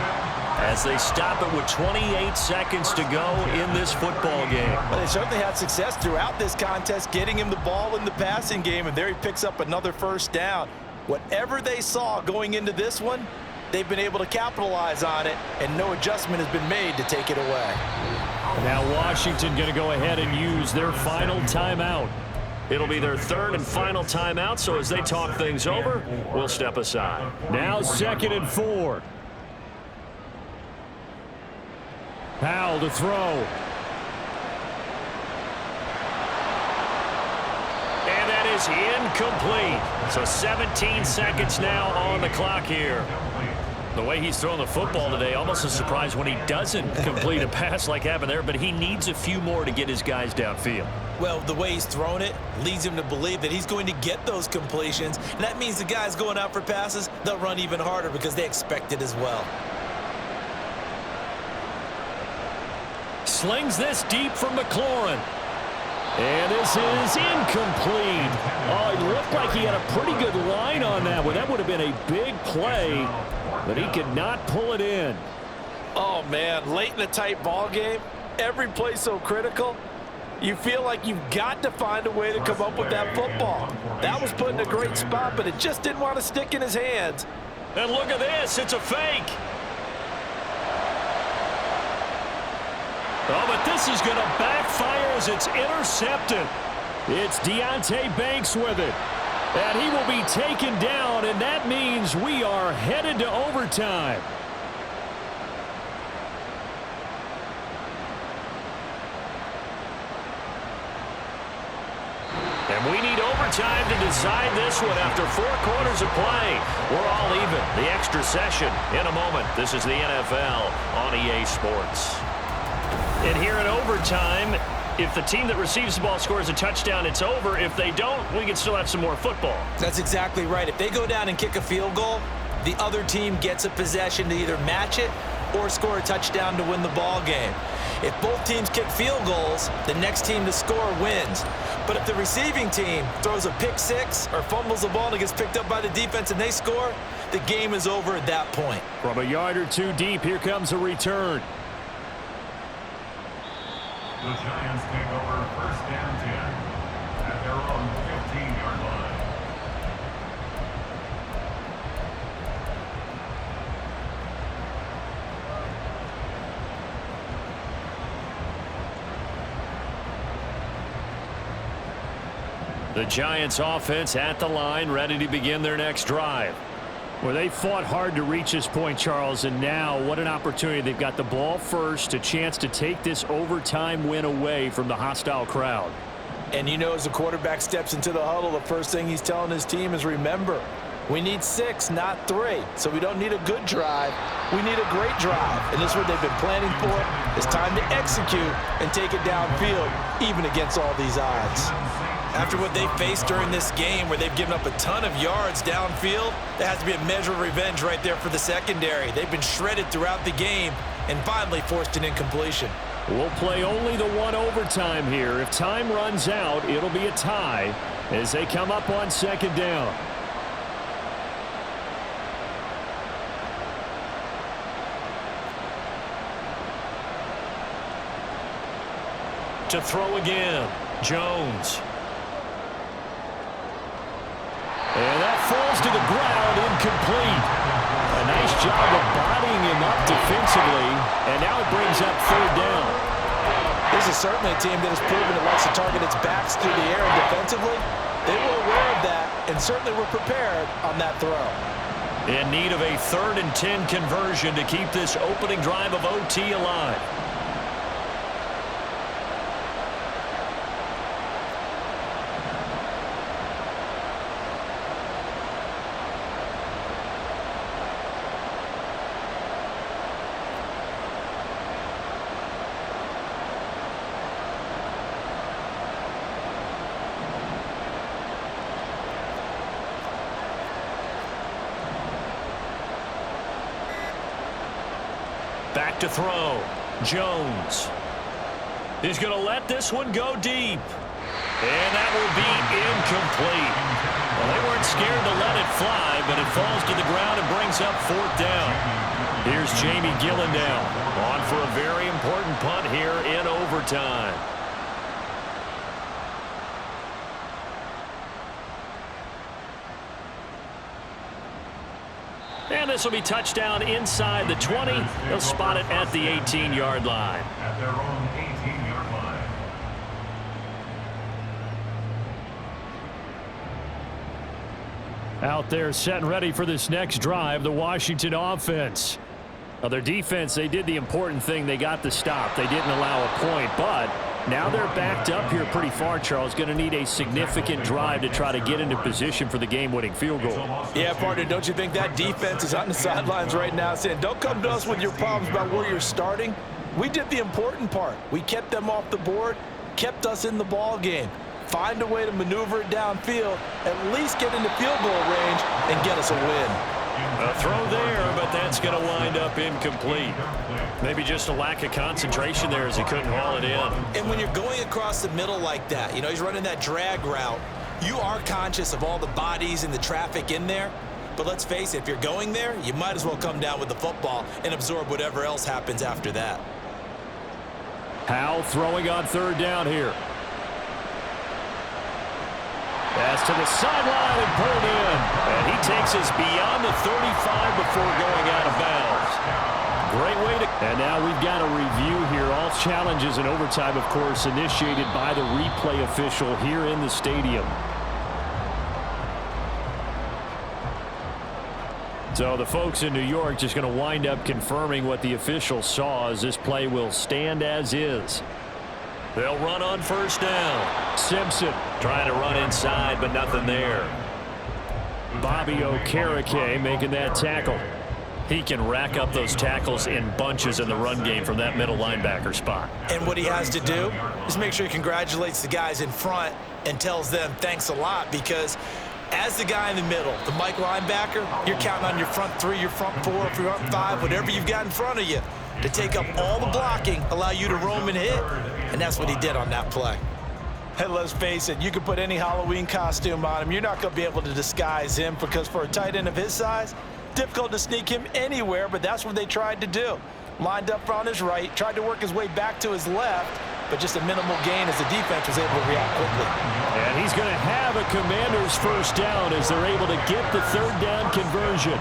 as they stop it with 28 seconds to go in this football game. Well, they certainly had success throughout this contest, getting him the ball in the passing game, and there he picks up another 1st down. Whatever they saw going into this one, they've been able to capitalize on it, and no adjustment has been made to take it away. Now Washington going to go ahead and use their final timeout. It'll be their 3rd and final timeout, so as they talk things over, we'll step aside. Now 2nd and 4. Powell to throw. And that is incomplete. So 17 seconds now on the clock here. The way he's throwing the football today, almost a surprise when he doesn't complete a pass like happened there, but he needs a few more to get his guys downfield. Well, the way he's thrown it leads him to believe that he's going to get those completions. And that means the guys going out for passes, they'll run even harder because they expect it as well. Slings this deep from McLaurin. And this is incomplete. Oh, it looked like he had a pretty good line on that one. That would have been a big play, but he could not pull it in. Oh, man, late in a tight ball game, every play so critical. You feel like you've got to find a way to come up with that football. That was put in a great spot, but it just didn't want to stick in his hands. And look at this. It's a fake. Oh, but this is going to backfire as it's intercepted. It's Deonte Banks with it. And he will be taken down, and that means we are headed to overtime. And we need overtime to decide this one after 4 quarters of play. We're all even. The extra session in a moment. This is the NFL on EA Sports. And here in overtime, if the team that receives the ball scores a touchdown, it's over. If they don't, we can still have some more football. That's exactly right. If they go down and kick a field goal, the other team gets a possession to either match it or score a touchdown to win the ball game. If both teams kick field goals, the next team to score wins. But if the receiving team throws a pick six or fumbles the ball and it gets picked up by the defense and they score, the game is over at that point. From a yard or two deep, here comes a return. The Giants take over first down 10 at their own 15-yard line. The Giants offense at the line, ready to begin their next drive. Well, they fought hard to reach this point, Charles, and now what an opportunity. They've got the ball first, a chance to take this overtime win away from the hostile crowd. And you know, as the quarterback steps into the huddle, the first thing he's telling his team is, remember, we need 6, not 3. So we don't need a good drive. We need a great drive. And this is what they've been planning for. It's time to execute and take it downfield, even against all these odds. After what they faced during this game where they've given up a ton of yards downfield, there has to be a measure of revenge right there for the secondary. They've been shredded throughout the game and finally forced an incompletion. We'll play only the one overtime here. If time runs out, it'll be a tie as they come up on second down. To throw again, Jones. And that falls to the ground, incomplete. A nice job of bodying him up defensively, and now it brings up third down. This is certainly a team that has proven it likes to target its backs through the air and defensively. They were aware of that and certainly were prepared on that throw. In need of a 3rd and 10 conversion to keep this opening drive of OT alive. Back to throw. Jones. He's going to let this one go deep. And that will be incomplete. Well, they weren't scared to let it fly, but it falls to the ground and brings up 4th down. Here's Jamie Gillendow on for a very important punt here in overtime. And this will be touchdown inside the 20. They'll spot it at the 18-yard line. At their own 18-yard line. Out there set and ready for this next drive, the Washington offense. Well, their defense, they did the important thing. They got the stop. They didn't allow a point, but now they're backed up here pretty far, Charles. Going to need a significant drive to try to get into position for the game-winning field goal. Yeah, partner, don't you think that defense is on the sidelines right now saying, don't come to us with your problems about where you're starting? We did the important part. We kept them off the board, kept us in the ball game. Find a way to maneuver it downfield, at least get into field goal range, and get us a win. A throw there, but that's going to wind up incomplete. Maybe just a lack of concentration there as he couldn't haul it in. And when you're going across the middle like that, you know, he's running that drag route, you are conscious of all the bodies and the traffic in there. But let's face it, if you're going there, you might as well come down with the football and absorb whatever else happens after that. Howell throwing on third down here. Pass to the sideline and pulled in. And he takes us beyond the 35 before going out of bounds. Great way to... And now we've got a review here. All challenges in overtime, of course, initiated by the replay official here in the stadium. So the folks in New York just going to wind up confirming what the official saw, as this play will stand as is. They'll run on first down. Simpson trying to run inside, but nothing there. Bobby Okereke making that tackle. He can rack up those tackles in bunches in the run game from that middle linebacker spot. And what he has to do is make sure he congratulates the guys in front and tells them thanks a lot, because as the guy in the middle, the Mike linebacker, you're counting on your front three, your front four, your front five, whatever you've got in front of you to take up all the blocking, allow you to roam and hit. And that's what he did on that play. Hey, let's face it, you can put any Halloween costume on him. You're not going to be able to disguise him, because for a tight end of his size, difficult to sneak him anywhere, but that's what they tried to do. Lined up on his right, tried to work his way back to his left, but just a minimal gain as the defense was able to react quickly. And he's going to have a Commanders first down as they're able to get the third down conversion.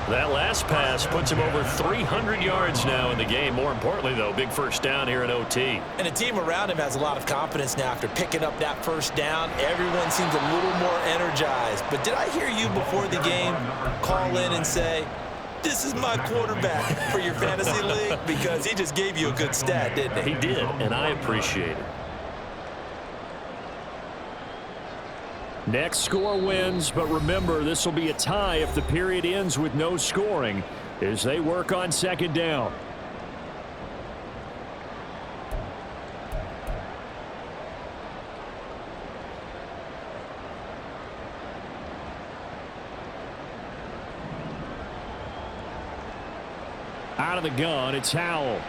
That last pass puts him over 300 yards now in the game. More importantly, though, big first down here in OT. And the team around him has a lot of confidence now after picking up that first down. Everyone seems a little more energized. But did I hear you before the game call in and say, this is my quarterback for your fantasy league? Because he just gave you a good stat, didn't he? He did, and I appreciate it. Next score wins, but remember, this will be a tie if the period ends with no scoring as they work on second down. Out of the gun, it's Howell.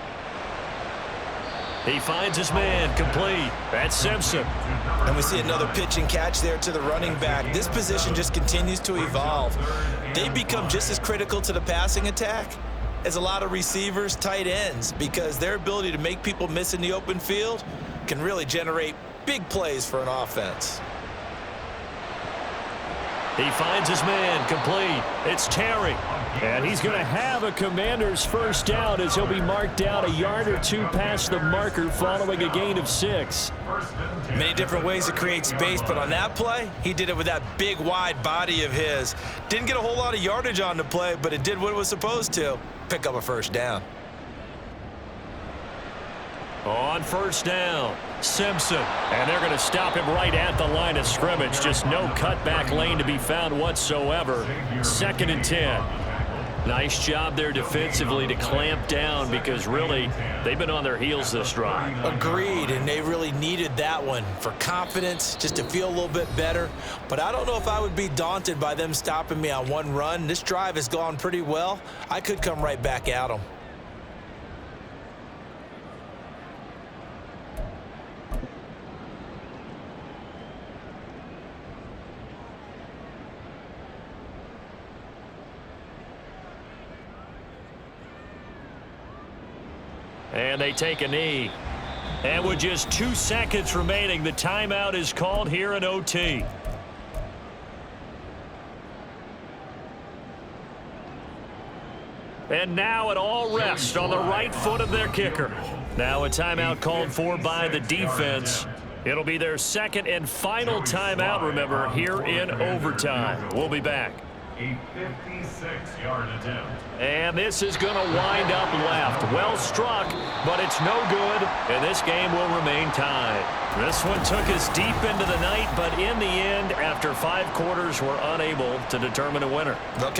He finds his man, complete. That's Simpson. And we see another pitch and catch there to the running back. This position just continues to evolve. They become just as critical to the passing attack as a lot of receivers, tight ends, because their ability to make people miss in the open field can really generate big plays for an offense. He finds his man, complete. It's Terry. And he's going to have a Commanders first down as he'll be marked down a yard or two past the marker following a gain of 6. Many different ways to create space, but on that play, he did it with that big, wide body of his. Didn't get a whole lot of yardage on the play, but it did what it was supposed to, pick up a first down. On first down, Simpson. And they're going to stop him right at the line of scrimmage. Just no cutback lane to be found whatsoever. 2nd and 10. Nice job there defensively to clamp down, because really they've been on their heels this drive. Agreed, and they really needed that one for confidence, just to feel a little bit better. But I don't know if I would be daunted by them stopping me on one run. This drive has gone pretty well. I could come right back at them. And they take a knee. And with just 2 seconds remaining, the timeout is called here in OT. And now it all rests on the right foot of their kicker. Now a timeout called for by the defense. It'll be their second and final timeout, remember, here in overtime. We'll be back. A 56-yard attempt. And this is going to wind up left. Well struck, but it's no good, and this game will remain tied. This one took us deep into the night, but in the end, after 5 quarters, we're unable to determine a winner. Look